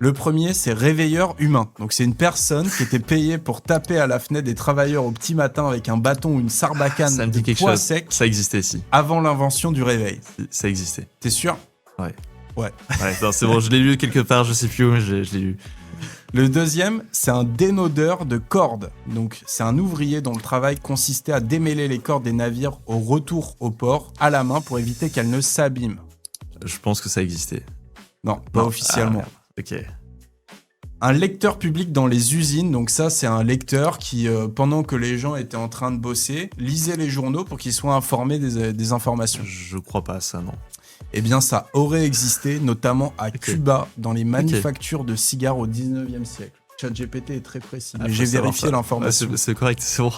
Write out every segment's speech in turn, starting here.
Le premier, c'est réveilleur humain. Donc, c'est une personne qui était payée pour taper à la fenêtre des travailleurs au petit matin avec un bâton ou une sarbacane Ça me dit de quelque poids chose. sec Ça existait, si. avant l'invention du réveil. Ça existait. T'es sûr? Ouais. Ouais. Ouais, non, c'est bon, je l'ai lu quelque part, je sais plus où, mais je l'ai lu. Le deuxième, c'est un dénodeur de cordes. Donc, c'est un ouvrier dont le travail consistait à démêler les cordes des navires au retour au port à la main pour éviter qu'elles ne s'abîment. Je pense que ça existait. Non, pas Non. officiellement. Ah, ok. Un lecteur public dans les usines, donc ça c'est un lecteur qui, pendant que les gens étaient en train de bosser, lisait les journaux pour qu'ils soient informés des informations. Je crois pas à ça, non. Eh bien ça aurait existé, notamment à Cuba, dans les manufactures de cigares au 19e siècle. ChatGPT est très précis, mais j'ai vérifié l'information. C'est correct, c'est bon.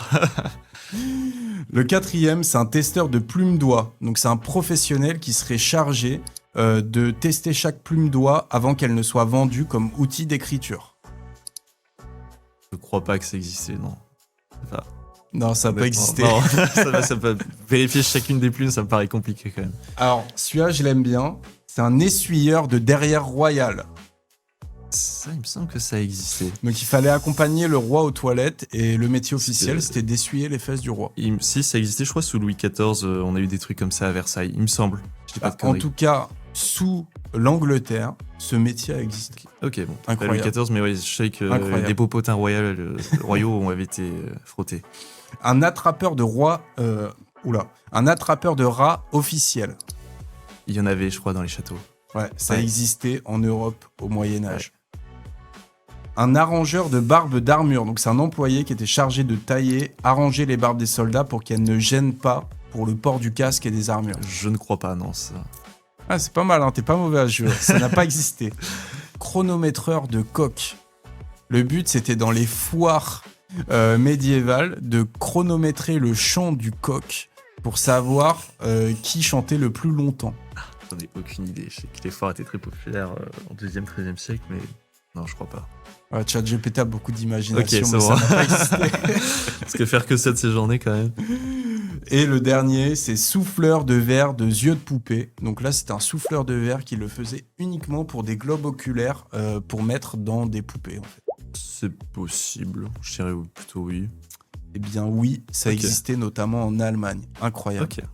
Le quatrième, c'est un testeur de plume-doigt. Donc c'est un professionnel qui serait chargé de tester chaque plume-doigt avant qu'elle ne soit vendue comme outil d'écriture. Je crois pas que ça existait, non. Enfin, Non, ça peut exister. Non, ça peut vérifier chacune des plumes, ça me paraît compliqué quand même. Alors, celui-là, je l'aime bien. C'est un essuyeur de derrière royal. Ça, il me semble que ça existait. Donc, il fallait accompagner le roi aux toilettes et le métier officiel, c'était d'essuyer les fesses du roi. Si, ça existait, je crois, sous Louis XIV, on a eu des trucs comme ça à Versailles, il me semble. Je dis pas de En conneries. tout cas, sous l'Angleterre, ce métier a existé. Ok, bon. Incroyable. Louis XIV, mais ouais, je sais que Incroyable. des popotins royaux avaient été frottés. Un attrapeur de roi... un attrapeur de rats officiel. Il y en avait, je crois, dans les châteaux. Ouais, ça Ouais. existait en Europe au Moyen-Âge. Un arrangeur de barbes d'armure. Donc, c'est un employé qui était chargé de tailler, arranger les barbes des soldats pour qu'elles ne gênent pas pour le port du casque et des armures. Je ne crois pas, non, ça. Ah, c'est pas mal, hein, t'es pas mauvais à jouer. Ça n'a pas existé. Chronométreur de coq. Le but, c'était dans les foires médiévales de chronométrer le chant du coq pour savoir qui chantait le plus longtemps. J'en ai aucune idée. Je sais que les foires étaient très populaires au 2e, 13e siècle, mais non, je crois pas. Ouais, ChatGPT a beaucoup d'imagination, Ok, c'est mais bon. ça n'a pas existé. Parce que faire que ça de ces journées, quand même. Et le dernier, c'est souffleur de verre de yeux de poupée. Donc là, c'est un souffleur de verre qui le faisait uniquement pour des globes oculaires pour mettre dans des poupées, en fait. C'est possible. Je dirais plutôt oui. Eh bien oui, ça Ok. existait notamment en Allemagne. Incroyable. Ok.